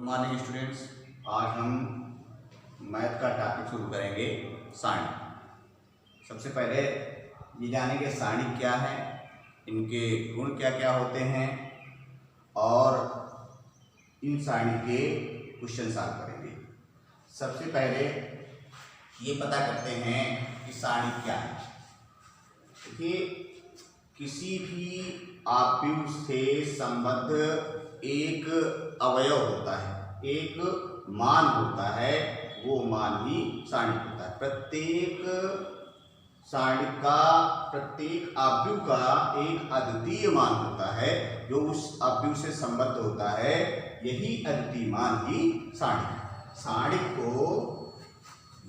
Morning students, आज हम math का टॉपिक शुरू करेंगे सारणी। सबसे पहले ये जानेंगे सारणी क्या है, इनके गुण क्या क्या होते हैं और इन सारणी के क्वेश्चन सॉल्व करेंगे। सबसे पहले ये पता करते हैं कि सारणी क्या है। देखिए, किसी भी आव्यूह से संबद्ध एक अवयव होता है, एक मान होता है, वो मान ही सारणी होता है। प्रत्येक सारणी का, प्रत्येक आव्यूह का एक अद्वितीय मान होता है जो उस आव्यूह से संबद्ध होता है, यही अद्वितीय मान ही सारणी है। सारणी को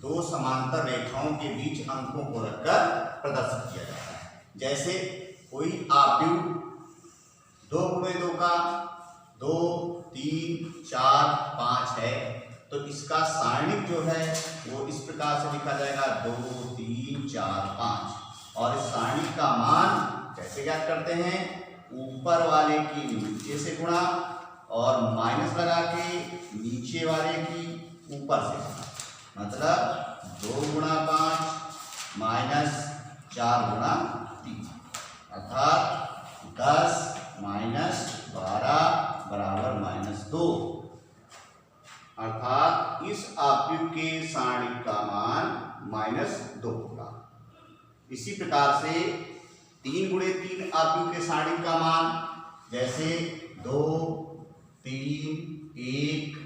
दो समांतर रेखाओं के बीच अंकों को रखकर प्रदर्शित किया जाता है। जैसे कोई आव्यूह 2 गुणे 2 का 2, 3, 4, 5 है, तो इसका सारणिक जो है वो इस प्रकार से लिखा जाएगा 2, 3, 4, 5। और इस सारणिक का मान कैसे ज्ञात करते हैं? ऊपर वाले की नीचे से गुणा और माइनस लगा के नीचे वाले की ऊपर से गुणा। मतलब 2 गुणा 5 माइनस 4 गुणा 3, अर्थात 10 माइनस 12 बराबर -2। अर्थात इस आव्यूह के सारणिक का मान -2 होगा। इसी प्रकार से 3 गुणे 3 आव्यूह के सारणिक का मान, जैसे 2, 3, 1,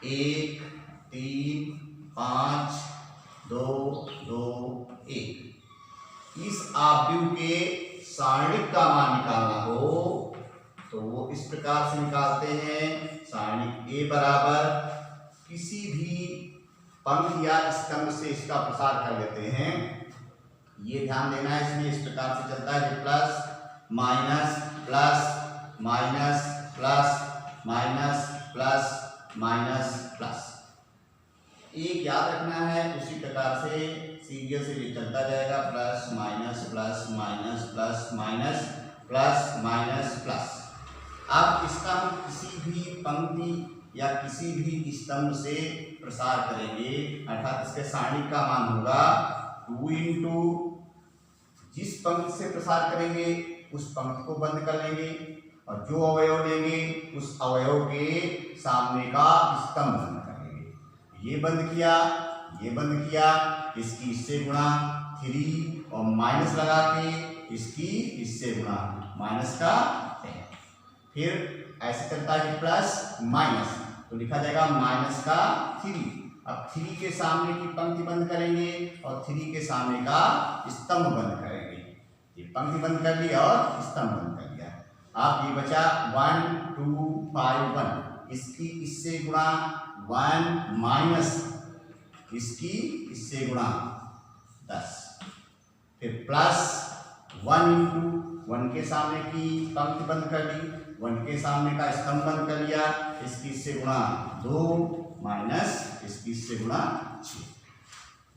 1, 3, 5, 2, 2, 1। इस आव्यूह के सारणिक का मान निकालना हो तो वो इस प्रकार से निकालते हैं। सारणिक ए बराबर किसी भी पंक्ति या स्तंभ से इसका प्रसार कर लेते हैं। ये ध्यान देना है, इसमें इस प्रकार से चलता है कि plus minus plus minus plus minus plus minus plus. एक याद रखना है, उसी प्रकार से सीरियल से ये चलता जाएगा, plus minus plus minus plus minus plus minus plus. अब इसका हम किसी भी पंक्ति या किसी भी स्तंभ से प्रसार करेंगे, अर्थात इसके सारणिक का मान होगा 2 इंटू जिस पंक्ति से प्रसार करेंगे उस पंक्ति को बंद कर लेंगे और जो अवयव लेंगे उस अवयव के सामने का स्तंभ बंद कर लेंगे। ये बंद किया, ये बंद किया, इसकी इससे गुणा 3 और माइनस लगा के इसकी इससे गुणा माइनस का 10। फिर ऐसे चलता है प्लस माइनस, तो लिखा जाएगा माइनस का 3। अब 3 के सामने की पंक्ति बंद करेंगे और 3 के सामने का स्तंभ बंद करेंगे। ये पंक्ति बंद कर ली और स्तंभ बंद कर लिया। अब ये बचा 1, 2, 5, 1। इसकी इससे गुणा 1 माइनस इसकी इससे गुणा 10। फिर प्लस 1 इंटू 1 के सामने की पंक्ति बंद कर ली, 1 के सामने का स्तंभ बंद कर लिया, इसकी इससे गुणा 2 माइनस इसकी इससे गुणा 6।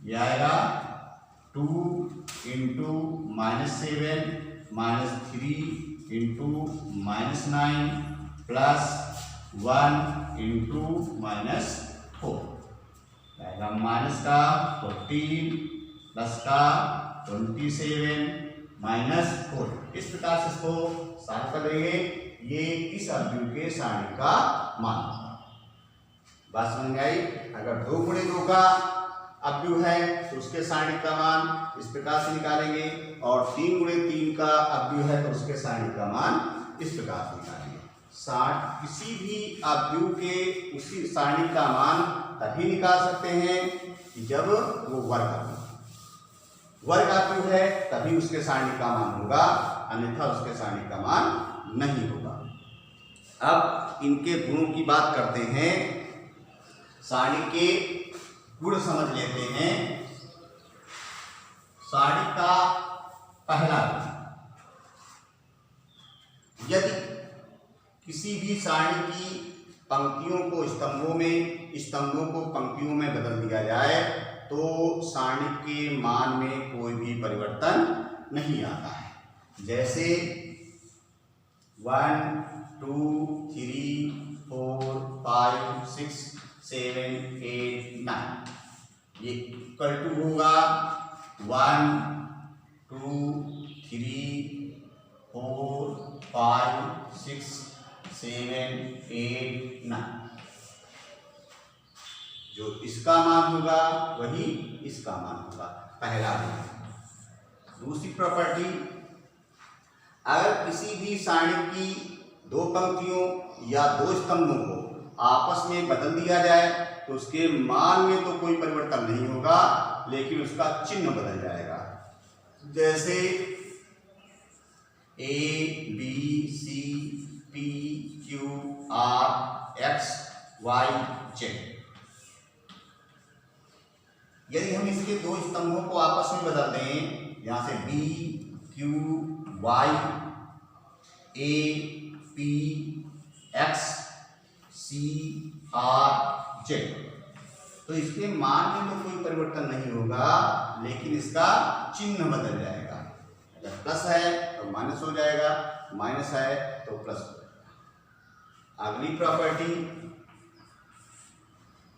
ये आएगा 2 into -7 minus 3 into -9 plus 1 into -4। आएगा माइनस का 14 प्लस का 27 -4। इस प्रकार से इसको सॉल्व कर लेंगे। ये इस आव्यूह के सारणी का मान होगा। बात समझ में आई? अगर 2 गुणे 2 का आव्यूह है तो उसके सारणी का मान इस प्रकार से निकालेंगे, और 3 गुणे 3 का आव्यूह है तो उसके सारणी का मान इस प्रकार से निकालेंगे। किसी भी आव्यूह के उसी सारणी का मान तभी निकाल सकते हैं जब वो वर्ग आव्यूह है, तभी उसके सारणी का मान होगा, अन्यथा उसके सारणी का मान नहीं होगा। अब इनके गुणों की बात करते हैं। सारणी के गुण समझ लेते हैं। सारणी का पहला गुण, यदि किसी भी सारणी की पंक्तियों को स्तंभों में, स्तंभों को पंक्तियों में बदल दिया जाए तो सारणी के मान में कोई भी परिवर्तन नहीं आता है। जैसे 1, 2, 3, 4 5 6 7 8 9 ये इक्वल टू होगा 1 2 3 4 5 6 7 8 9 जो इसका मान होगा वही इसका मान होगा, पहला नियम। दूसरी प्रॉपर्टी, अगर किसी भी सारणी की दो पंक्तियों या दो स्तंभों को आपस में बदल दिया जाए तो उसके मान में तो कोई परिवर्तन नहीं होगा, लेकिन उसका चिन्ह बदल जाएगा। जैसे A B C P Q R X Y Z, यदि हम इसके दो स्तंभों को आपस में बदल दें, यहां से B Q Y A P X C R Z, तो इसके मान में तो कोई परिवर्तन नहीं होगा, लेकिन इसका चिन्ह बदल जाएगा। अगर प्लस है तो माइनस हो जाएगा, माइनस है तो प्लस हो जाएगा। अगली प्रॉपर्टी,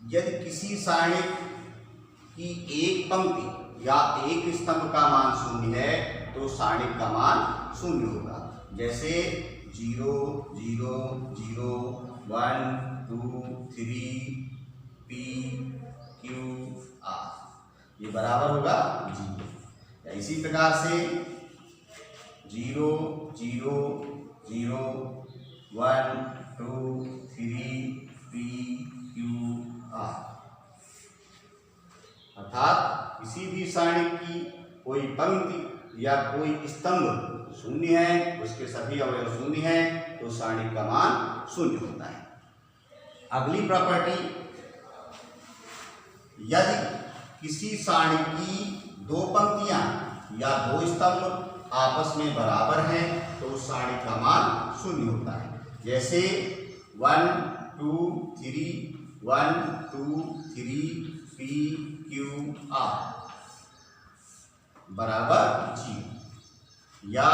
यदि किसी सारणी की एक पंक्ति या एक स्तंभ का मान शून्य है तो सारणी का मान शून्य होगा। जैसे 0 0 0 1 2 3 P Q R, ये बराबर होगा 0। इसी प्रकार से 0 0 0 1 2 3 P Q R, अर्थात किसी भी सारणी की कोई पंक्ति या कोई स्तंभ शून्य है, उसके सभी अवयव शून्य हैं, तो सारणी का मान शून्य होता है। अगली प्रॉपर्टी, यदि किसी सारणी की दो पंक्तियां या दो स्तंभ आपस में बराबर हैं तो उस सारणी का मान शून्य होता है। जैसे 1 2 3 1 2 3 P Q R बराबर 0, या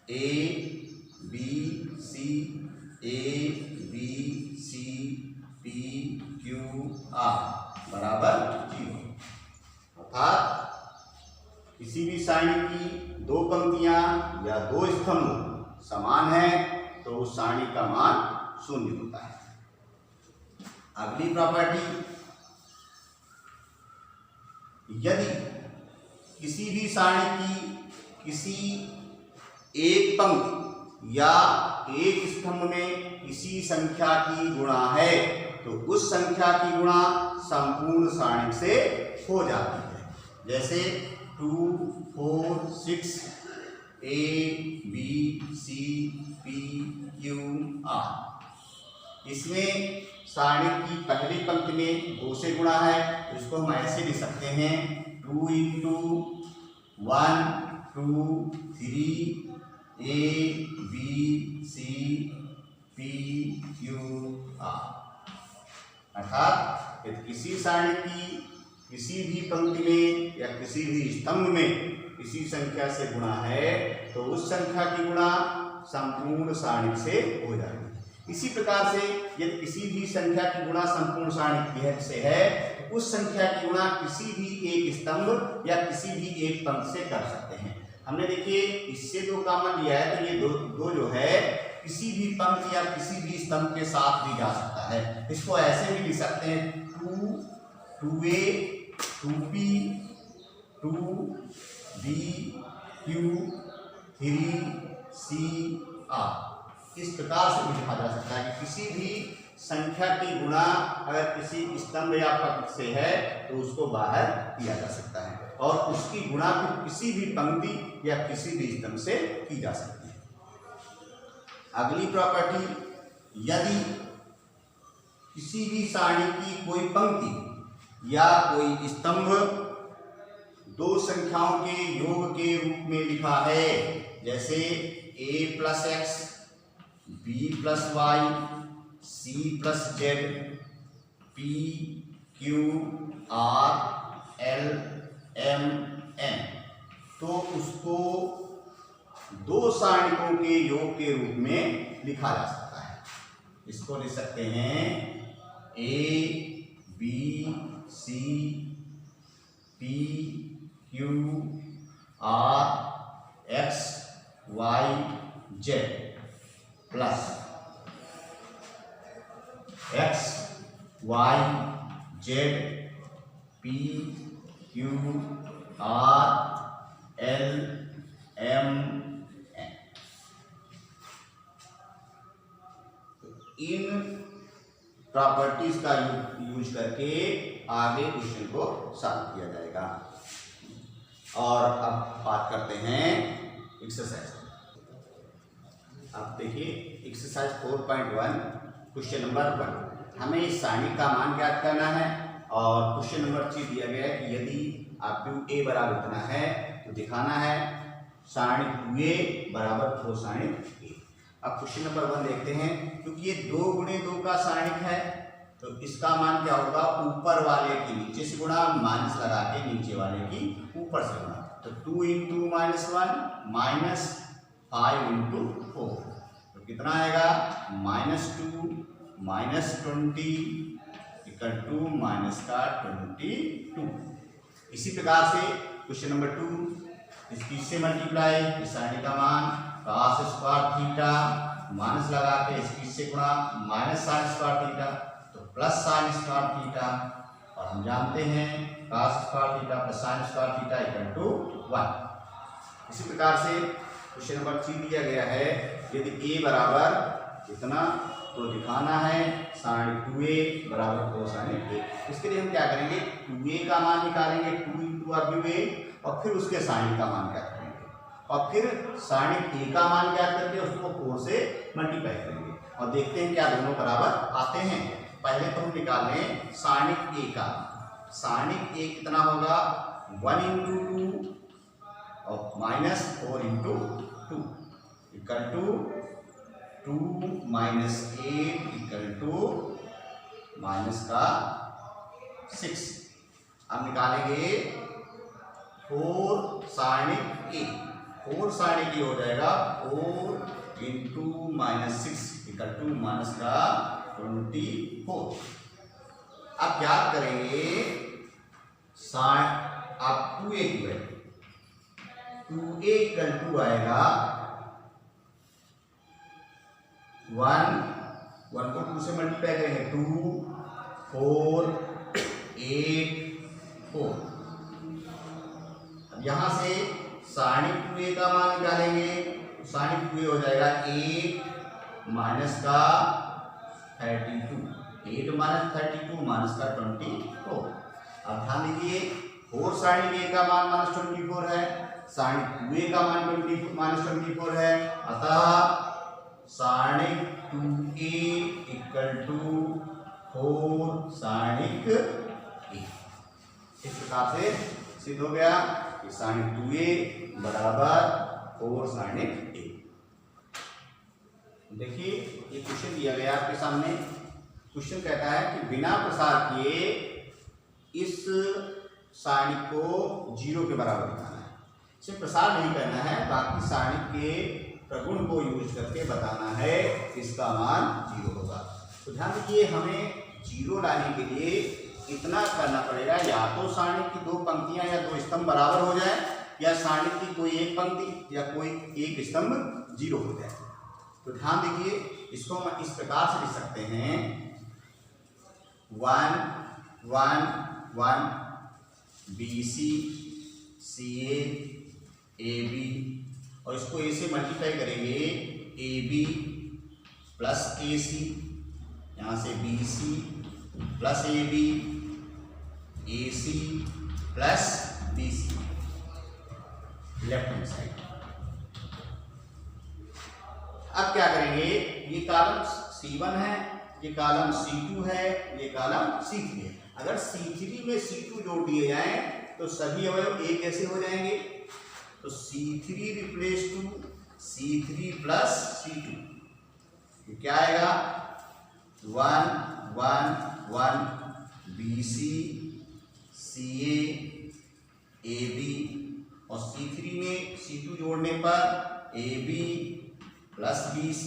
A B C A B C P Q R बराबर 0, अर्थात किसी भी सारणी की दो पंक्तियां या दो स्तंभ समान हैं तो उस सारणी का मान शून्य होता है। अगली प्रॉपर्टी, यदि किसी भी सारणी की किसी एक पंक्ति या एक स्तंभ में किसी संख्या की गुणा है तो उस संख्या की गुणा संपूर्ण सारणी से हो जाती है। जैसे 2 4 6 A B C P Q R, इसमें सारणी की पहली पंक्ति में 2 से गुणा है तो इसको हम ऐसे लिख सकते हैं 2 into 1 2 3 A B C P Q R, अर्थात यदि किसी सारणी की किसी भी पंक्ति में या किसी भी स्तंभ में किसी संख्या से गुणा है तो उस संख्या की गुणा संपूर्ण सारणी से हो जाएगी। इसी प्रकार से यदि किसी भी संख्या की गुणा संपूर्ण सारणी से है तो उस संख्या की गुणा किसी भी एक स्तंभ या किसी भी एक पंक्ति से कर सकते हैं। हमने देखिए इससे 2 कॉमन लिया है तो ये दो जो है किसी भी पंक्ति या किसी भी स्तंभ के साथ भी जा सकता है। इसको ऐसे भी लिख सकते हैं 2 2A 2P 2B Q 3C R, इस प्रकार से भी लिखा जा सकता है कि किसी भी संख्या की गुणा अगर किसी स्तंभ या पंक्ति से है तो उसको बाहर किया जा सकता है और उसकी गुणा भी किसी भी पंक्ति या किसी भी स्तंभ से की जा सकती है। अगली प्रॉपर्टी, यदि किसी भी सारणी की कोई पंक्ति या कोई स्तंभ दो संख्याओं के योग के रूप में लिखा है, जैसे A + x B + y C + z P Q R L M N, तो उसको दो सारणिकों के योग के रूप में लिखा जा सकता है। इसको लिख सकते हैं A B C P Q R X Y Z plus X Y Z P Q R L M N. इन प्रॉपर्टीज का यूज करके आगे क्वेश्चन को सॉल्व किया जाएगा। और अब बात करते हैं एक्सरसाइज। अब देखिए एक्सरसाइज 4.1 क्वेश्चन नंबर 1। हमें सारणी का मान ज्ञात करना है और क्वेश्चन नंबर 3 दिया गया है कि यदि आपको ए बराबर इतना है तो दिखाना है सारणी 2a बराबर कोसाइन ए। अब क्वेश्चन नंबर 1 देखते हैं। क्योंकि ये 2 गुणे 2 का सारणिक है तो इसका मान क्या होगा, ऊपर वाले की नीचे से गुणा, माइनस लगा के नीचे वाले की ऊपर से गुणा। तो 2 इंटू -1 माइनस 5 इंटू 4 तो कितना आएगा, -2 माइनस 20 इक्वल टू माइनस का 22। इसी प्रकार से क्वेश्चन नंबर 2 इसकी से मल्टीप्लाई, इस सारणी का मान cos स्क्वायर थीटा माइनस लगा के इसकी से गुणा, माइनस साइन स्क्वायर थीटा तो प्लस साइन स्क्वायर थीटा। और हम जानते हैं cos square theta plus sine square theta equal to 1। इसी प्रकार से क्वेश्चन नंबर 3 दिया गया है यदि a बराबर इतना तो दिखाना है सारणी 2a बराबर कोसाइन a। इसके लिए हम क्या करेंगे, 2a का मान निकालेंगे 2 इंटू a और फिर उसके सारणी का मान ज्ञात करेंगे और फिर सारणी a का मान ज्ञात करके उसको 4 से मल्टीप्लाई करेंगे और देखते हैं क्या दोनों बराबर आते हैं। पहले तो हम निकाल लें सारणी a का। सारणी a कितना होगा, 1 इंटू 2 और minus 4 into 2 equal to 2 minus 8 equal to minus का 6। अब निकालेंगे 4 सारणी a। 4 सारणी की हो जाएगा 4 इंटू -6 इक्वल टू माइनस का 24। अब क्या करेंगे, आप 2a की वैल्यू 2a इक्वल टू आएगा 1 को 2 से मल्टीप्लाई करेंगे 2 4 8 4। अब यहां से सारणी 2a का मान निकालेंगे। सारणी 2a हो जाएगा 8 माइनस का 32, 8 माइनस 32 माइनस का 24। अब ध्यान दीजिए 4 सारणी a का मान -24 है, सारणी 2a का मान -24 है, अतः सारणिक 2a इक्वल टू 4 सारणिक a। इस प्रकार से सिद्ध हो गया कि सारणिक 2a बराबर 4 सारणिक a। देखिए ये क्वेश्चन दिया गया आपके सामने। क्वेश्चन कहता है कि बिना प्रसार किए इस सारणी को 0 के बराबर दिखाना है। इसे प्रसार नहीं करना है, बाकी सारणी के प्रगुण को यूज करके बताना है इसका मान 0 होगा। तो ध्यान दीजिए हमें 0 लाने के लिए इतना करना पड़ेगा, या तो सारणी की 2 पंक्तियां या 2 स्तंभ बराबर हो जाए या सारणी की कोई एक पंक्ति या कोई एक स्तंभ 0 हो जाए। तो ध्यान दीजिए इसको हम इस प्रकार से लिख सकते हैं 1 1 1 BC CA AB और इसको a से मल्टीप्लाई करेंगे AB प्लस AC, यहाँ से BC plus AB AC plus BC left hand side. अब क्या करेंगे, ये कॉलम C1 है, ये कॉलम C2 है, ये कॉलम C3 है। अगर C3 में C2 जोड़ दिए जाएं तो सभी अवयव एक जैसे हो जाएंगे। तो C3 replace to C3 plus C2, ये क्या आएगा 1 1 1 BC CA AB और C3 में C2 जोड़ने पर AB plus BC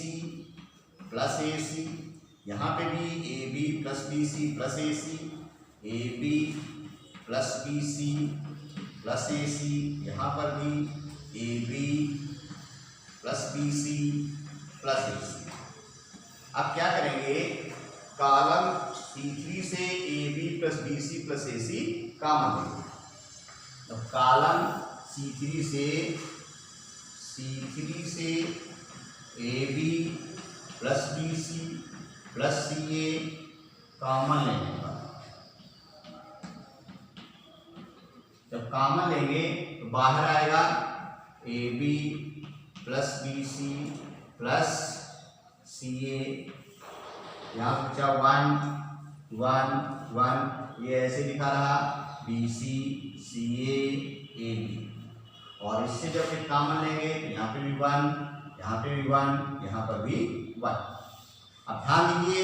plus AC यहाँ पे भी A B plus B C plus A C, A B plus B C plus A C, यहाँ पर भी A B plus B C plus A C. अब क्या करेंगे, कॉलम C3 से A B plus B C plus A C common लेंगे। तो column C3 से A B plus B C plus C A common लेने का, जब कॉमन लेंगे तो बाहर आएगा A B plus B C plus C A, यहाँ बचा 1 1 1, ये ऐसे लिखा रहा B C C A B. और इससे जब फिर कॉमन लेंगे तो यहाँ पे भी 1, यहाँ पे भी 1, यहाँ पर भी 1। अब ध्यान दीजिए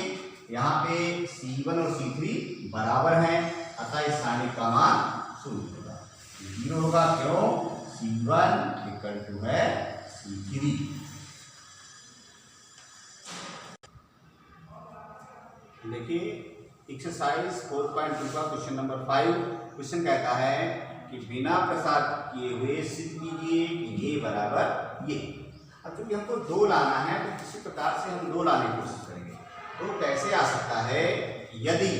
यहाँ पे C1 और C3 बराबर हैं, अतः इस सारणी का मान 0 होगा, 0 होगा। क्यों? C1 इक्वल टू है C3। देखिए एक्सरसाइज 4.2 का क्वेश्चन नंबर 5। क्वेश्चन कहता है कि बिना प्रसार किए हुए सिद्ध कीजिए कि ये बराबर ये। अब चूंकि हमको 2 लाना है तो किसी प्रकार से हम 2 लाने की कोशिश करेंगे। तो कैसे आ सकता है, यदि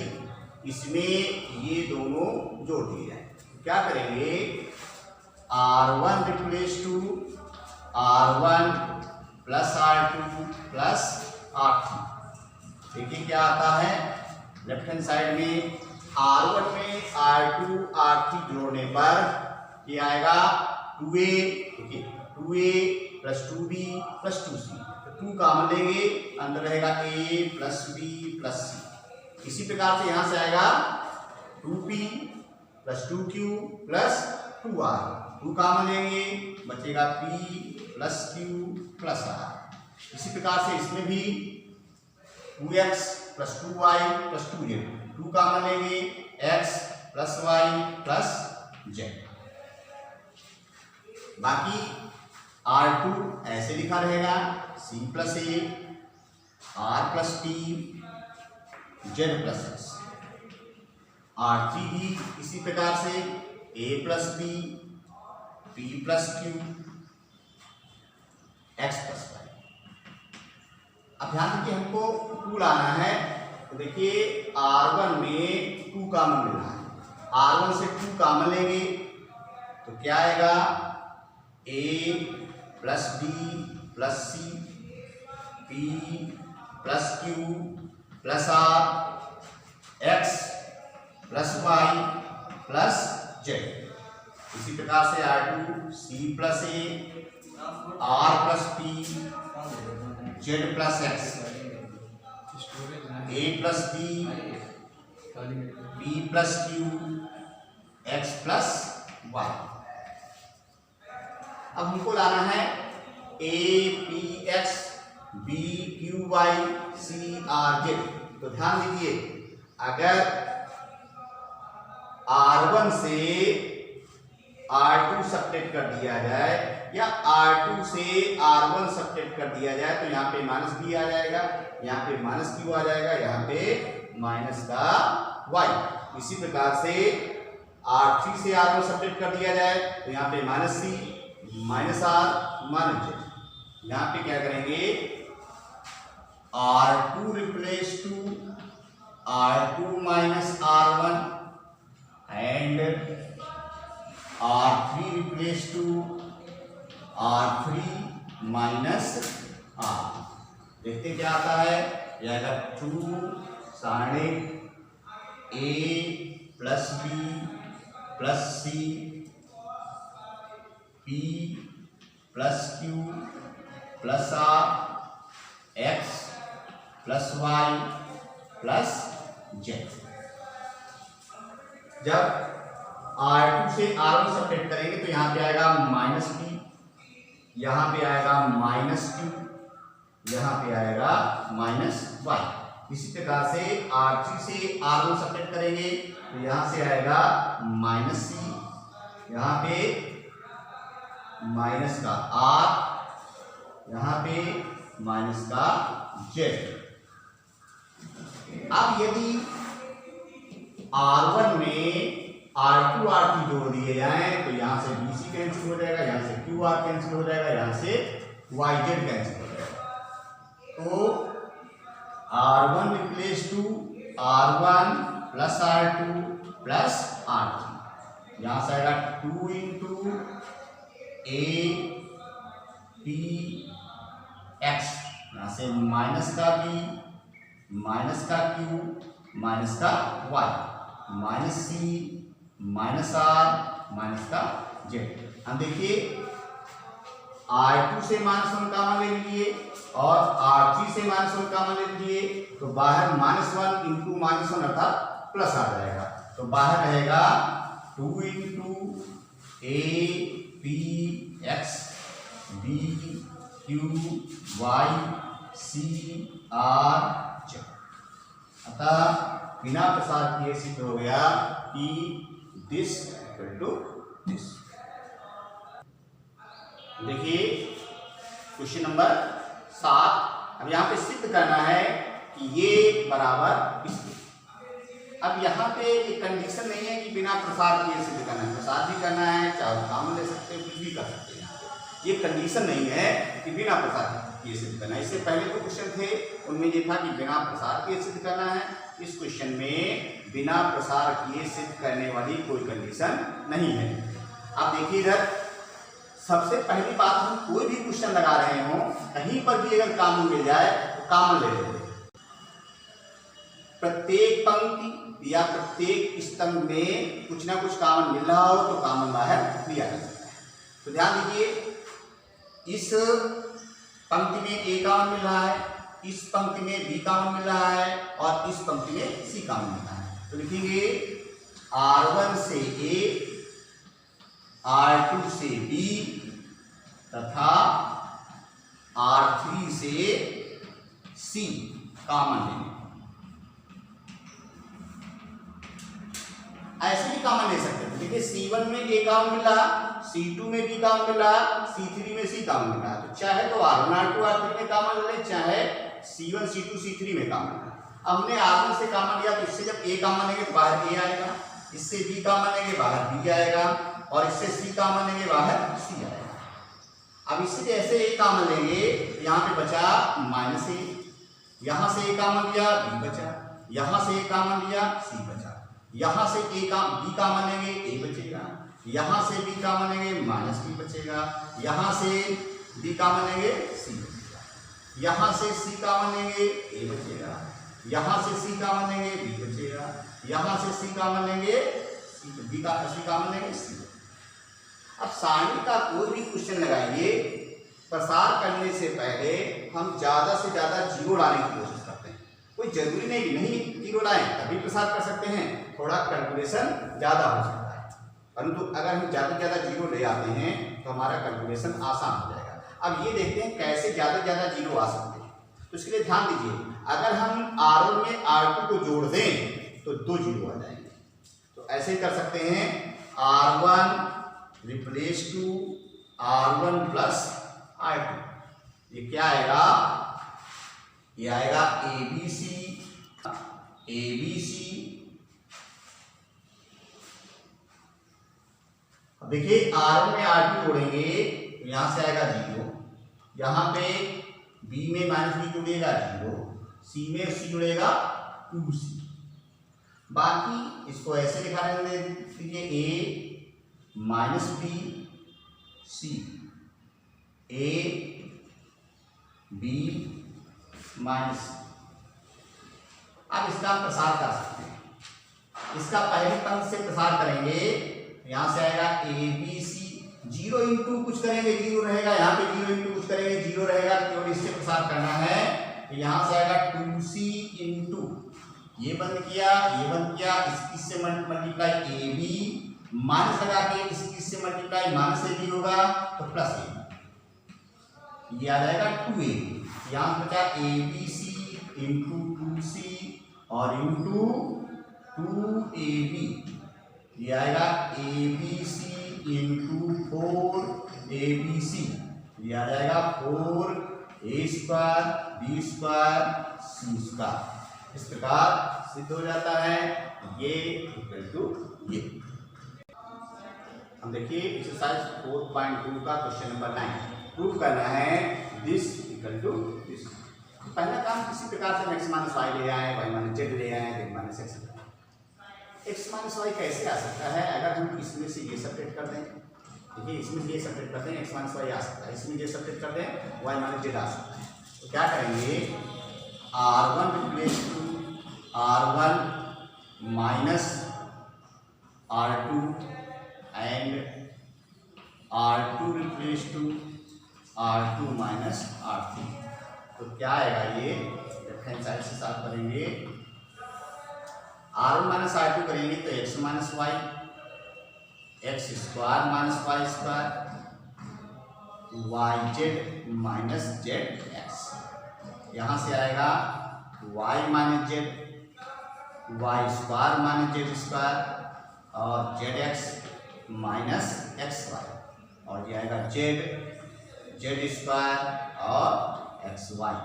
इसमें ये दोनों जोड़ दिए जाए तो क्या करेंगे, R1 replace to R1 plus R2 plus R3। देखिए क्या आता है, लेफ्ट हैंड साइड में R1 में R2 R3 जोड़ने पर क्या आएगा, 2A। देखिए 2A plus 2B plus 2C, तो 2 कॉमन लेंगे, अंदर रहेगा A plus B plus C। इसी प्रकार से यहाँ से आएगा 2P plus 2Q plus 2R, 2 common लेंगे, बचेगा P plus Q plus R। इसी प्रकार से इसमें भी 2x plus 2y plus 2z, 2 common लेंगे, x plus y plus z। बाकी R2 ऐसे लिखा रहेगा C plus A R plus T Z plus x। R3 भी इसी प्रकार से A plus B P plus Q x plus y। अब ध्यान दीजिए हमको 2 लाना है, तो देखिए R1 में 2 कॉमन लेना है, R1 से 2 कॉमन लेंगे तो क्या आएगा, A plus B plus C P plus Q plus R x plus y plus z। इसी प्रकार से R2 C plus A R plus P Z plus x, A plus B P plus Q x plus y। अब हमको लाना है A P x B Q y C R z। तो ध्यान दीजिए अगर R1 से R2 सब्ट्रैक्ट कर दिया जाए या R2 से R1 सब्ट्रैक्ट कर दिया जाए तो यहाँ पे माइनस B आ जाएगा, यहाँ पे माइनस Q आ जाएगा, यहाँ पे माइनस का y। इसी प्रकार से R3 से R1 सब्ट्रैक्ट कर दिया जाए तो यहाँ पे minus C minus R minus z। यहाँ पे क्या करेंगे, R2 replace to R2 minus R1 and R3 replace to R3 minus R। देखते क्या आता है, यह आएगा 2 सारणी A plus B plus C P plus Q plus R x plus y plus z। जब R2 से R1 सब्ट्रैक्ट करेंगे तो यहाँ पे आएगा माइनस P, यहाँ पे आएगा माइनस Q, यहाँ पे आएगा माइनस y। इसी प्रकार से R3 से R1 सब्ट्रैक्ट करेंगे तो यहाँ से आएगा माइनस C, यहाँ पे माइनस का R, यहाँ पे माइनस का Z। अब यदि R1 में R2 R3 जोड़ दिए जाएं तो यहां से BC कैंसिल हो जाएगा, यहां से QR कैंसिल हो जाएगा, यहां से YZ कैंसिल हो जाएगा। तो R1 replace to R1 plus R2 plus R3, यहां से आएगा 2 इंटू A P X, यहां से माइनस का B माइनस का Q माइनस का Y minus C minus R minus का Z। हम देखिए R2 से -1 कॉमन ले लीजिए और R3 से -1 कॉमन ले लीजिए तो बाहर -1 इंटू -1 अर्थात प्लस आ जाएगा। तो बाहर रहेगा 2 into A P X B Q Y C R Z। अतः बिना प्रसार किए सिद्ध हो गया कि दिस इक्वल टू दिस। देखिए क्वेश्चन नंबर 7। अब यहाँ पे सिद्ध करना है कि ये बराबर इसके। अब यहाँ पे एक कंडीशन नहीं है कि बिना प्रसार किए सिद्ध करना है, प्रसार भी करना है, चाहे काम ले सकते हो, कुछ भी कर सकते हैं। यहाँ पे ये कंडीशन नहीं है कि बिना प्रसार किए सिद्ध करना है। इससे पहले जो क्वेश्चन थे उनमें ये था कि बिना प्रसार किए सिद्ध करना है। इस क्वेश्चन में बिना प्रसार किए सिद्ध करने वाली कोई कंडीशन नहीं है। अब देखिए इधर सबसे पहली बात, हम कोई भी क्वेश्चन लगा रहे हो कहीं पर भी अगर कॉमन मिल जाए तो कॉमन ले लेते हैं। प्रत्येक पंक्ति या प्रत्येक स्तंभ में कुछ ना कुछ कॉमन मिल रहा हो तो कॉमन बाहर लिया जा सकता है। तो ध्यान दीजिए, इस पंक्ति में A कॉमन मिल रहा है, इस पंक्ति में B कॉमन मिल रहा है और इस पंक्ति में C कॉमन मिल रहा है। तो लिखेंगे R1 से A, R2 से B तथा R3 से C कॉमन लेंगे। ऐसे भी कॉमन ले सकते हैं। देखिए C1 में A कॉमन मिल रहा, C2 में B कॉमन मिल रहा, C3 में C कॉमन मिल रहा। तो चाहे तो R1 R2 R3 में कॉमन ले, चाहे C1 C2 C3 में कॉमन ले। अब हमने R1 से कॉमन लिया तो इससे जब A कॉमन लेंगे तो बाहर A आएगा, इससे B कॉमन लेंगे बाहर B आएगा और इससे C कॉमन लेंगे बाहर C आएगा। अब इससे जैसे A कॉमन लेंगे तो यहाँ पे बचा -A, यहाँ से A कॉमन लिया B बचा, यहाँ से A कॉमन लिया C बचा, यहाँ से B कॉमन लेंगे A बचेगा, यहाँ से B कॉमन लेंगे -B बचेगा, यहाँ से B कॉमन लेंगे C बचेगा, यहाँ से C कॉमन लेंगे A बचेगा, यहाँ से C कॉमन लेंगे B बचेगा, यहाँ से C कॉमन लेंगे C कॉमन लेंगे C। अब सारणी का कोई भी क्वेश्चन लगाइए, प्रसार करने से पहले हम ज्यादा से ज्यादा जीरो लाने की कोशिश करते हैं। कोई जरूरी नहीं कि नहीं जीरो लाएं तभी प्रसार कर सकते हैं, थोड़ा कैलकुलेशन ज्यादा हो सकता है, परंतु अगर हम ज्यादा से ज्यादा जीरो ले आते हैं तो हमारा कैलकुलेशन आसान हो जाएगा। अब ये देखते हैं कैसे ज्यादा से ज्यादा जीरो आ सकते हैं। तो इसके लिए ध्यान दीजिए, अगर हम R1 में R2 को जोड़ दें तो 2 जीरो आ जाएंगे। तो ऐसे कर सकते हैं, R1 replace to R1 plus R2। ये क्या आएगा? ये आएगा ABC ABC। अब देखिए R1 में R2 जोड़ेंगे तो यहां से आएगा 0, यहां पे B में -B जुड़ेगा 0, C में C जुड़ेगा 2C। बाकी इसको ऐसे लिखा रहने दीजिए, A -B C, A B -C। अब इसका हम प्रसार कर सकते हैं। इसका पहली पंक्ति से प्रसार करेंगे, यहां से आएगा ABC, 0 इंटू कुछ करेंगे 0 रहेगा, यहाँ पे 0 इंटू कुछ करेंगे 0 रहेगा, केवल इससे प्रसार करना है। तो यहां से आएगा 2C इंटू ये बंद किया, ये बंद किया, इससे मल्टीप्लाई AB, माइनस लगा के इससे मल्टीप्लाई -AB होगा तो +AB, ये आ जाएगा 2AB। यहाँ बचा ABC इंटू 2C और इंटू 2AB, ये आएगा ABC इंटू 4ABC, ये आ जाएगा 4A² B² C²। इस प्रकार सिद्ध हो जाता है ये इक्वल टू ये। हम देखिए एक्सरसाइज 4.2 का क्वेश्चन नंबर 9 प्रूव करना है दिस इक्वल टू दिस। पहला काम किसी प्रकार से x माइनस वाई ले आए, y माइनस जेड ले आए, z minus x minus Y कैसे आ सकता है? अगर हम इसमें से ये सेपरेट कर दें, देखिए इसमें से ये सेपरेट करते हैं x माइनस वाई आ सकता है, इसमें ये सेपरेट करते हैं y माइनस जेड आ सकता है। तो क्या करेंगे, r1 replace to r1 minus r2 and r2 replace to r2 minus r3। तो क्या आएगा, ये लेफ्ट हैंड साइड से साफ करेंगे, r1 माइनस r2 करेंगे तो x minus Y, X square minus Y square, Y Z minus Z X. यहाँ से आएगा y minus Z, Y square minus Z square और Z X minus X Y, और ये आएगा जेड स्क्वायर और एक्स वाई।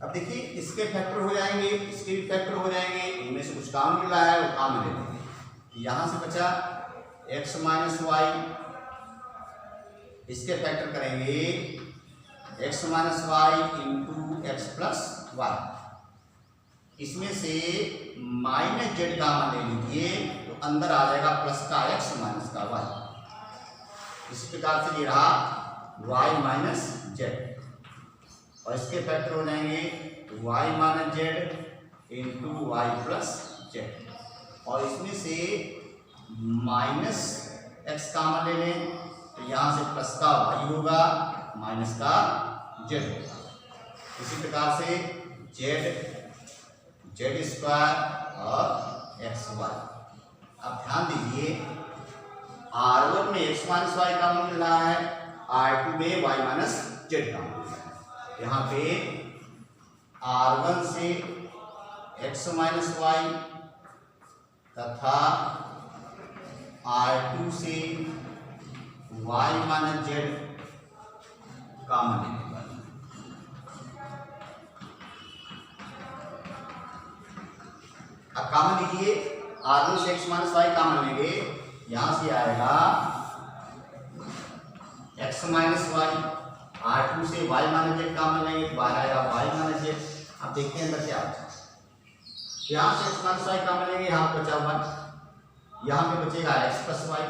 अब देखिए इसके फैक्टर हो जाएंगे, इसके भी फैक्टर हो जाएंगे, इनमें से कुछ काम मिला है वो काम ले लेंगे। यहाँ से बचा एक्स माइनस वाई, इसके फैक्टर करेंगे X minus Y into x plus Y. इसमें से माइनस जेड कॉमन ले लीजिए तो अंदर आ जाएगा प्लस का एक्स माइनस का वाई। इस प्रकार से ये रहा y माइनस जेड, और इसके फैक्टर हो जाएंगे y minus Z into Y plus Z, और इसमें से माइनस एक्स कॉमन ले लें तो यहाँ से प्लस का y होगा माइनस का जेड होगा। इसी प्रकार से जेड स्क्वायर और एक्स वाई। अब ध्यान दीजिए r1 में x माइनस वाई कॉमन मिल रहा है, r2 में y माइनस जेड कॉमन मिल रहा है। यहाँ पे r1 से x माइनस वाई तथा r2 से y माइनस जेड कॉमन लेने वाली। अब कॉमन लीजिए, r1 से x माइनस वाई कॉमन लेंगे, यहां से आएगा x माइनस वाई, r2 से y माइनस जेड कॉमन लेंगे तो बाहर आएगा y माइनस जेड। अब देखते हैं अंदर क्या होता है। यहाँ से x माइनस वाई कॉमन लेंगे, यहाँ पे बचा 1, यहाँ पे बचेगा x प्लस वाई,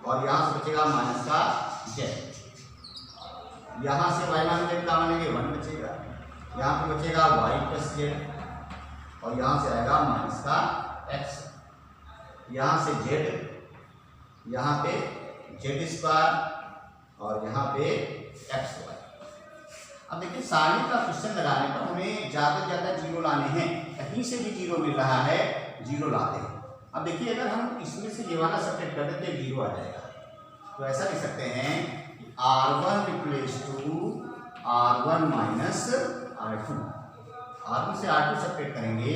और यहाँ से बचेगा माइनस का जेड। यहाँ से y माइनस जेड कॉमन लेंगे 1 बचेगा, यहाँ पे बचेगा y प्लस जेड, और यहाँ से आएगा माइनस का x। यहाँ से जेड, यहाँ पे जेड स्क्वायर और यहाँ पे एक्स वाई। अब देखिए सारणी का क्वेश्चन लगाने पर हमें ज़्यादा से ज़्यादा जीरो लाने हैं, कहीं से भी जीरो मिल रहा है जीरो लाते हैं। अब देखिए अगर हम इसमें से ये वाला सब्ट्रैक्ट कर देते हैं जीरो आ जाएगा, तो ऐसा लिख सकते हैं r1 replace to r1 minus r2। r1 से r2 सब्ट्रैक्ट करेंगे,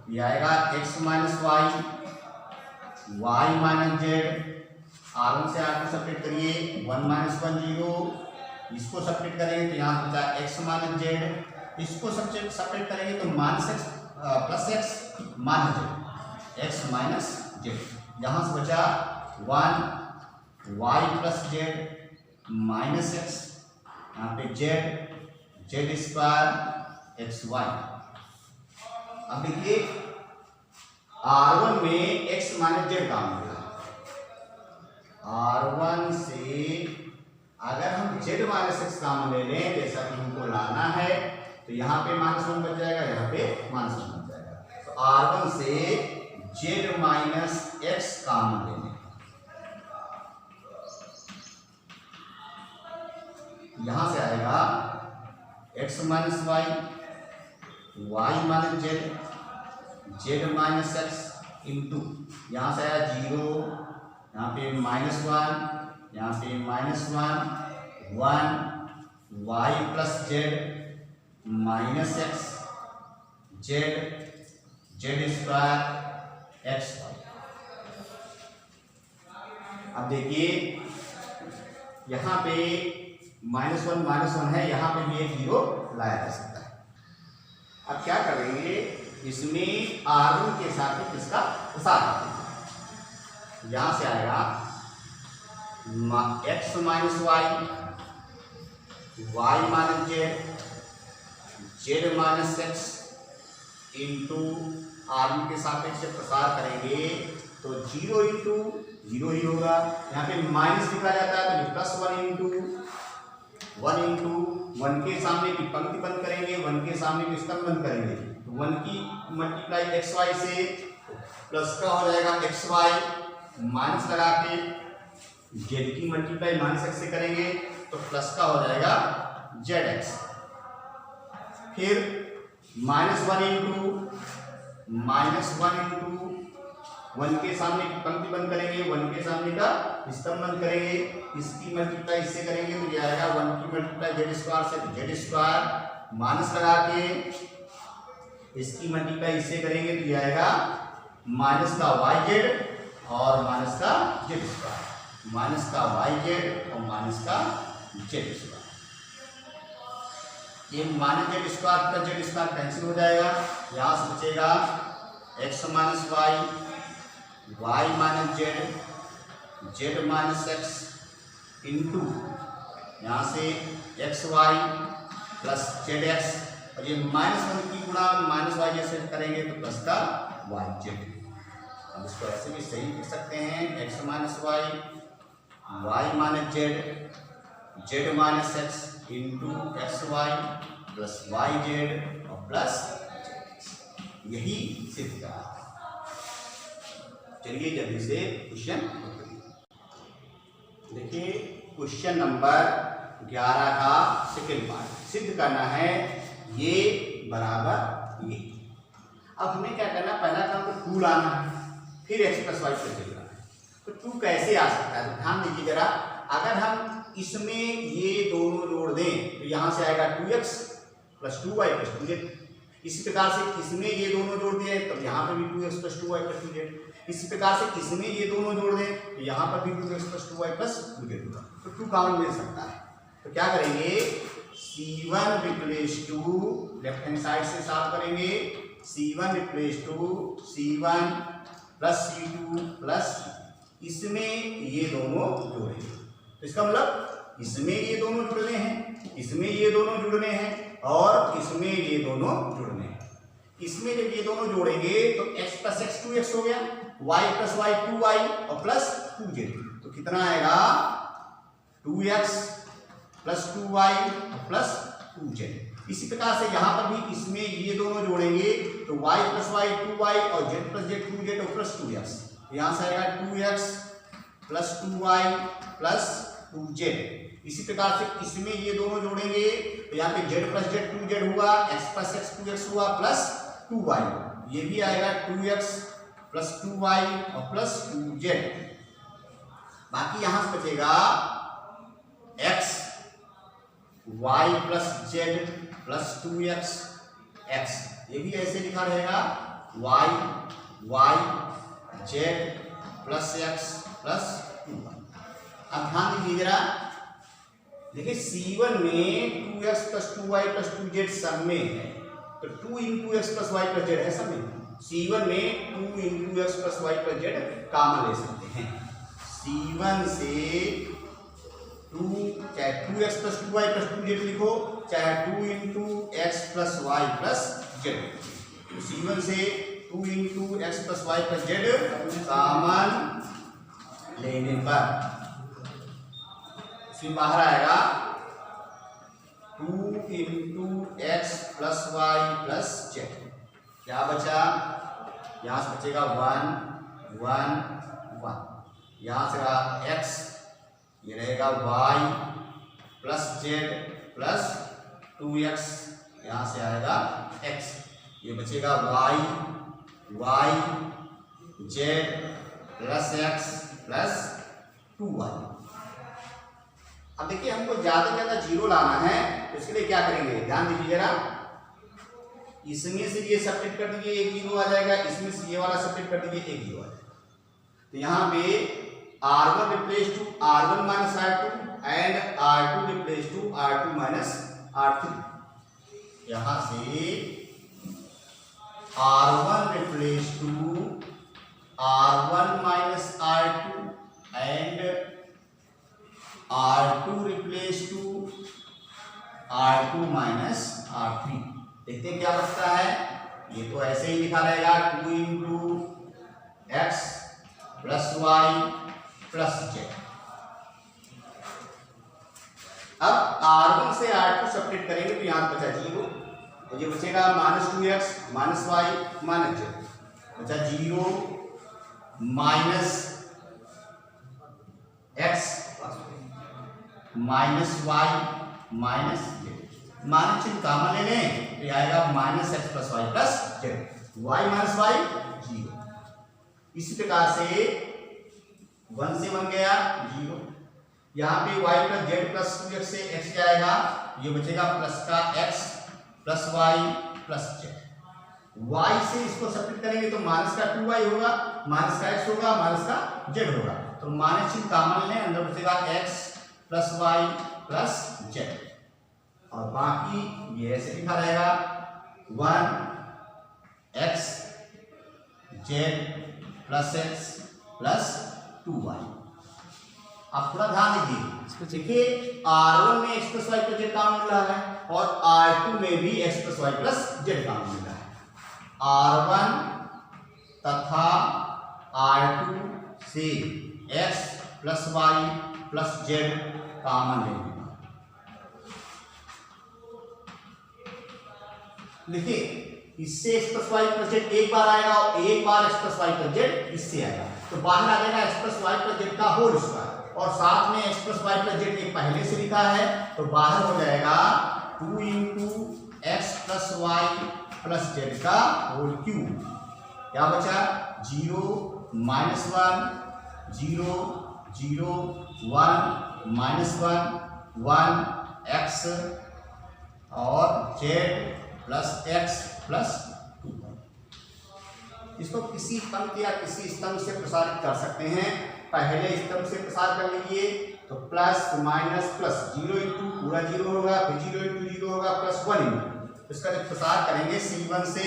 ये आएगा x minus Y, y minus Z. r1 से r2 सब्ट्रैक्ट करिए, 1 माइनस 1 0, इसको सब्ट्रैक्ट करेंगे तो यहाँ बचा x माइनस जेड, इसको सब्ट्रैक्ट करेंगे तो minus x plus x minus Z, x minus Z. यहाँ से बचा 1 y plus Z minus x, यहाँ पे जेड स्क्वायर एक्स वाई। अब देखिए r1 में x माइनस जेड काम मिला, r1 से अगर हम z माइनस एक्स कॉमन ले लें जैसा कि हमको लाना है तो यहाँ पे -1 बच जाएगा, यहाँ पे -1 बच जाएगा। तो r1 से z माइनस एक्स कॉमन ले लें, यहाँ से आएगा x minus Y, y minus Z minus X into, यहाँ से आया 0, यहाँ पे -1, यहाँ पे -1, 1 y plus Z minus X, Z square X Y. अब देखिए यहाँ पे -1 है, यहाँ पे भी एक जीरो लाया जा सकता है। अब क्या करेंगे, इसमें R1 के साथ में किसका प्रसार करेंगे। यहां से आएगा x minus Y, y minus Z, Z minus X into R1 के सापेक्ष से प्रसार करेंगे तो 0 इंटू 0 ही होगा। यहाँ पे माइनस लिखा जाता है तो प्लस 1 इंटू 1 के सामने की पंक्ति बंद करेंगे, 1 के सामने की स्तंभ बंद करेंगे तो 1 की मल्टीप्लाई एक्स वाई से प्लस का हो जाएगा एक्स वाई, माइनस लगा के जेड की मल्टीप्लाई माइनस एक्स से करेंगे तो प्लस का हो जाएगा जेड एक्स। फिर -1 इंटू 1 के सामने की पंक्ति बंद करेंगे, 1 के सामने का स्तंभ बंद करेंगे, इसकी मल्टीप्लाई इससे करेंगे तो ये आएगा 1 की मल्टीप्लाई जेड स्क्वायर से जेड स्क्वायर, माइनस लगा के इसकी मल्टीप्लाई इससे करेंगे तो ये आएगा माइनस का वाई जेड और माइनस का जेड स्क्वायर, माइनस का वाई जेड और माइनस का जेड स्क्वायर। ये माइनस जेड स्क्वायर का जेड स्क्वायर कैंसिल हो जाएगा, यहाँ से बचेगा X minus Y, Y minus Z, Z minus X into यहाँ से X Y plus Z X और ये -1 की गुणा माइनस वाई जैसे करेंगे तो प्लस का वाई जेड। अब इसको ऐसे भी सही लिख सकते हैं X minus Y, Y minus Z, Z minus X into X Y plus Y Z और प्लस यही सिद्ध करा। चलिए जल्दी से क्वेश्चन देखिए, क्वेश्चन नंबर 11 का सेकेंड पार्ट सिद्ध करना है ये बराबर ये। अब हमें क्या करना, पहला काम तो 2 लाना है, फिर x plus Y plus Z लाना है। तो 2 कैसे आ सकता है, ध्यान दीजिए जरा। अगर हम इसमें ये दोनों जोड़ दें तो यहाँ से आएगा 2x plus 2y plus 2z। इसी प्रकार से इसमें ये दोनों जोड़ दिए तब यहाँ पर भी 2x plus 2y plus 2z। इसी प्रकार से इसमें ये दोनों जोड़ दें तो यहाँ पर भी 2x plus 2y plus 2z होगा। तो 2 कॉमन मिल सकता है। तो क्या करेंगे, C1 replace to left hand side से सॉल्व करेंगे, C1 replace to C1 plus C2 plus इसमें ये दोनों जोड़ेंगे तो इसका मतलब इसमें ये दोनों जुड़ने हैं, इसमें ये दोनों जुड़ने हैं और इसमें ये दोनों जुड़ने हैं। इसमें जब ये दोनों जोड़ेंगे तो x प्लस x 2x हो गया, y प्लस y 2y और प्लस 2z। तो कितना आएगा 2x plus 2y plus 2z। इसी प्रकार से यहाँ पर भी इसमें ये दोनों जोड़ेंगे तो y प्लस y 2y और z प्लस z 2z और प्लस 2x। यहाँ से आएगा 2x plus 2y plus 2z। इसी प्रकार से इसमें ये दोनों जोड़ेंगे तो यहाँ पे z प्लस z 2z हुआ, x प्लस x 2x हुआ प्लस 2y, ये भी आएगा 2x प्लस 2y और प्लस 2z। बाकी यहाँ से बचेगा x y plus z plus 2x x, ये भी ऐसे लिखा रहेगा y z plus x plus 2y। अब ध्यान दीजिए जरा, देखिए C1 में 2x plus 2y plus 2z सब में है तो 2 into x plus Y plus Z है सब में। C1 में 2 into x plus Y plus Z common ले सकते हैं। C1 से 2 चाहे 2x plus 2y plus 2z लिखो, चाहे 2 into x plus Y plus Z. C1 से 2 into x plus Y plus Z common लेने पर फिर बाहर आएगा 2 into x plus Y plus Z. क्या बचा, यहाँ से बचेगा 1 1 1, यहाँ से रहा x, ये रहेगा y plus Z plus 2x, यहाँ से आएगा x, ये बचेगा y Z plus x plus 2y। अब देखिए हमको ज्यादा से ज्यादा 0 लाना है तो इसके लिए क्या करेंगे, ध्यान दीजिए जरा। इसमें से ये सब्ट्रैक्ट कर दीजिए, एक 0 आ जाएगा, इसमें से ये वाला सब्ट्रैक्ट कर दीजिए, एक 0 आ जाएगा। तो यहाँ पे R1 replace to R1 minus R2 and R2 replace to R2 minus R3। यहाँ से R1 replace to R1 minus R2 and R2 replace to R2 minus R3। देखते हैं क्या बचता है। ये तो ऐसे ही लिखा रहेगा 2 into x plus Y plus Z. अब R1 से R2 सब्ट्रैक्ट करेंगे तो यहां बचा 0, तो ये बचेगा -2x minus y minus z, बचा 0 minus x minus y minus Z. Minus चिन्ह कॉमन ले लें तो आएगा -x plus Y plus z. Y minus y 0। इसी प्रकार से 1 से 1 गया 0, यहाँ पे y plus Z plus 2x से x जाएगा, ये बचेगा प्लस का x plus y plus Z. y से इसको सब्ट्रैक्ट करेंगे तो माइनस का 2y होगा, माइनस का x होगा, माइनस का z होगा, तो माइनस चिन्ह कॉमन लें, अंदर बचेगा x plus y plus Z. और बाकी ये ऐसे लिखा रहेगा 1x Z plus x plus 2y। आप थोड़ा ध्यान दीजिए, देखिए R1 में x plus Y plus Z common मिल रहा है और R2 में भी x plus Y plus Z common मिल रहा है। R1 तथा R2 से x plus Y plus Z common लेंगे। देखिए इससे x plus Y plus Z एक बार आएगा और एक बार x plus Y plus Z इससे आएगा, तो बाहर आ जाएगा x plus Y plus Z का होल स्क्वायर, और साथ में x plus Y plus Z एक पहले से लिखा है तो बाहर हो जाएगा 2 into x plus Y plus Z का होल क्यूब। क्या बचा 0 माइनस 1 0 0 1 माइनस 1 1 x और जेड प्लस एक्स प्लस 2। इसको किसी पंक्ति या किसी स्तंभ से प्रसारित कर सकते हैं। पहले स्तंभ से प्रसार कर लीजिए तो प्लस माइनस प्लस 0 इंटू पूरा 0 होगा, फिर 0 इंटू 0 होगा प्लस 1 इंटू, इसका जब प्रसार करेंगे C1 से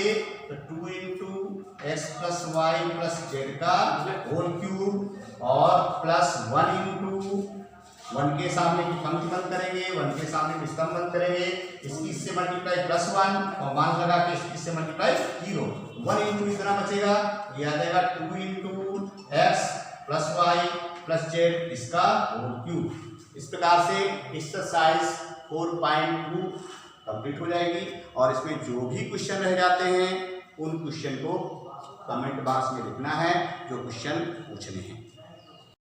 तो 2 into x plus Y plus Z का होल क्यूब और प्लस 1 इंटू 1 के सामने की पंक्ति बंद करेंगे, 1 के सामने की स्तंभ बंद करेंगे, इसकी से मल्टीप्लाई प्लस 1 और मान लगा के इसकी से मल्टीप्लाई 0, 1 इंटू इतना बचेगा, ये आ जाएगा 2 into x plus Y plus z इसका होल क्यूब। इस प्रकार से एक्सरसाइज 4.2 कंप्लीट हो जाएगी और इसमें जो भी क्वेश्चन रह जाते हैं उन क्वेश्चन को कमेंट बॉक्स में लिखना है जो क्वेश्चन पूछने हैं।